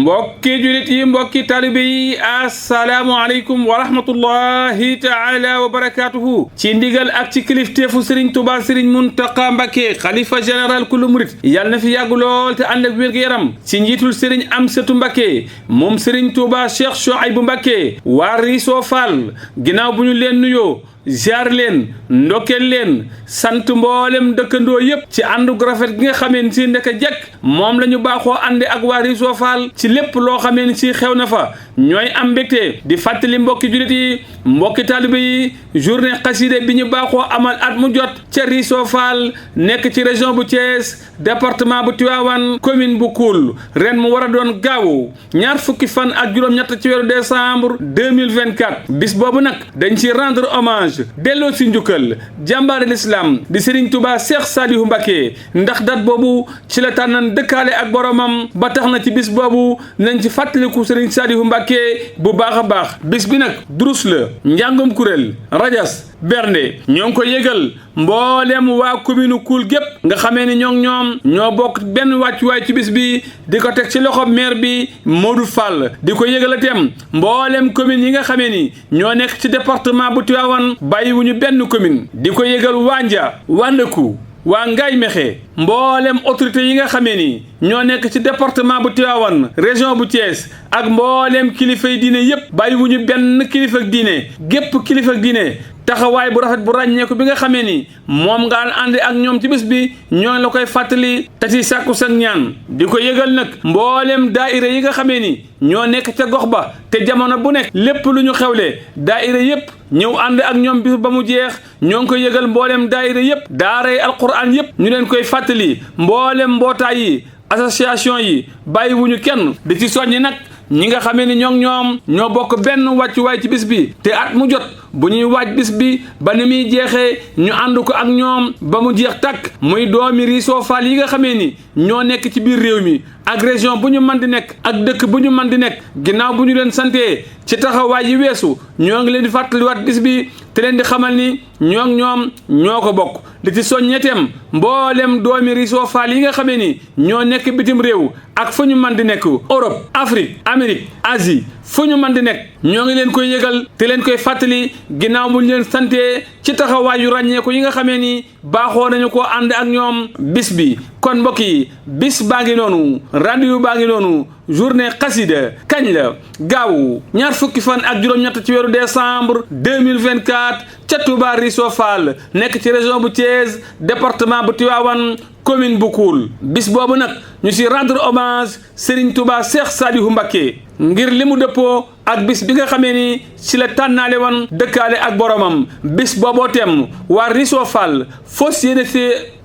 mbokki julit yi mbokki talibe yi assalaamu aleykum wa rahmatullahi taala wa barakatuhu ci ndigal ak ci kilifteefu Serigne Touba Serigne Mountakha Mbacké xalifa général kulu murit yàlla na fi yàgg lool te ànd ak wér-gu-yaram ci njiitul Serigne Amsatou Mbacké moom Serigne Touba Cheikh Chouaïbou Mbacké waa Riso Fall ginnaaw bu ñu leen nuyoo jaar leen ndokkeel leen sant mboolem dëkkandoo yépp ci àndu gu rafet gi nga xamee ni si ndeka jekk moom la ñu baaxoo ànde ak waa Riso Fall ci lépp loo xamee ni si xew na fa ñooy am mbégte di fàttali mbokki jullit yi mbokki taalibe yi journée xasida bi ñu baaxoo amal at mu jot ca Riso Fall nekk ci région bu Thiès département bu Tivaouane commune bu Koul ren mu war a doon gaawu ñaar fukki fan ak juróom-ñett ci weeru décembre 2024 bis boobu nag dañ ci rendre hommage delloo si njukkal jàmbaari l'islam di Serigne Touba Cheikh Saliou Mbacké ndax dat boobu ci la tànnan dëkkaale ak boromam ba tax na ci bis boobu nañ ci fàttaliku Serigne Saliou Mbacké bu baax a baax bis bi nag durus la njàngum kuréel rajas bernde ñoo ngi ko yëgal mboolem waa commune Koul gépp nga xamee ni ñoom ñoo bokk benn wàccuwaay ci bis bi di ko teg ci loxo maire bi Modou Fall di ko yëgal itam mboolem commune yi nga xamee ni ñoo nekk ci département bu Tivaouane bàyyiwuñu benn commune di ko yëgal Wandia Wandekou waa Ngaye Mékhé mboolem autorité yi nga xamee ni ñoo nekk ci département bu Tivaouane région bu Thiès ak mboolem kilifay diine yépp bàyyiwuñu benn kilifa ak diine gépp kilifa ak diine taxawaay bu rafet bu ràññeeku bi nga xamee ni moom nga ànd ak ñoom ci bis bi ñoo la koy fàttali te ci sàkku sag ñaan di ko yëgal nag mboolem daaira yi nga xamee ni ñoo nekk ca gox ba te jamono bu nekk lépp lu ñu xewle daaira yépp ñëw ànd ak ñoom bis ba mu jeex ñoo ngi koy yëgal mboolem daaira yépp daaray alquran yépp ñu leen koy fàttali mboolem mbootaay yi association yi bàyyiwuñu kenn di ci soññi nag ñi nga xamee ni ñoom ñoo bokk benn wàccuwaay ci bis bi te at mu jot bu ñuy waaj bis bi ba ni muy jeexee ñu ànd ko ak ñoom ba mu jeex tàkk muy doomi Riso Fall yi nga xamee ni ñoo nekk ci biir réew mi ak région bu ñu mën di nekk ak dëkk bu ñu mën di nekk ginnaaw bu ñu leen santee ci taxawaay yi weesu ñoo ngi leen di fàttaliwaat bis bi te leen di xamal ni ñoom ñoo ko bokk di ci soññeteem mboolem doomi Riso Fall yi nga xamee ni ñoo nekk bitim réew ak fu ñu mën di nekk Europe Afrique Amérique Asie fu ñu mën di nekk ñoo ngi leen koy yëgal te leen koy fàttali ginnaaw bu ñu leen santee ci taxawaay yu ràññeeku yi nga xamee ni baaxoo nañu ko ànd ak ñoom bis bi kon mbokk yi bis baa ngi noonu rendez-vous baa ngi noonu journée xasida kañ la gaawu ñaar fukki fan ak juróom-ñett ci weeru décembre 2024 ca Touba Riso Fall nekk ci région bu Thiès département bu Tivaouane commune bu Koul bis boobu nag ñu ci rendre hommage Serigne Touba Cheikh Saliou Mbacké ngir li mu dëppoo ak bis bi nga xamee ni ci la tànnaale woon dëkkaale ak boromam bis booboo tem waa Riso Fall fos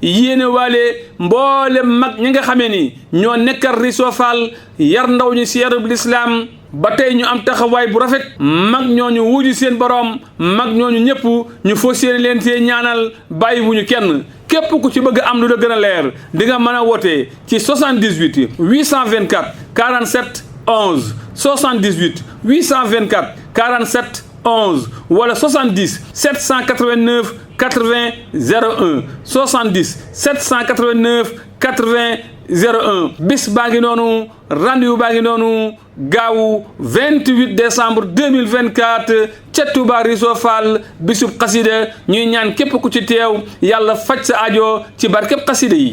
yéene waale mboolem mag ñi nga xamee ni ñoo nekkal Riso Fall yar ndaw ñu ci yarub lislaam ba tey ñu am taxawaay bu rafet mag ñooñu wuju seen borom mag ñooñu ñëpp ñu fos yéene leen see ñaanal bàyyiwuñu kenn képp ku ci bëgg am lu la gën a leer di nga mën a woote ci 78 824 47 11 78 824 47 11 wala 70 789 80 01 70 789 80 01 bis baa ngi noonu rendez-vous baa ngi noonu gaawu 28 décembre 2024 ca Touba Riso Fall bisub xasida ñuy ñaan képp ku ci teew yàlla faj sa aajo ci barkeb xasida yi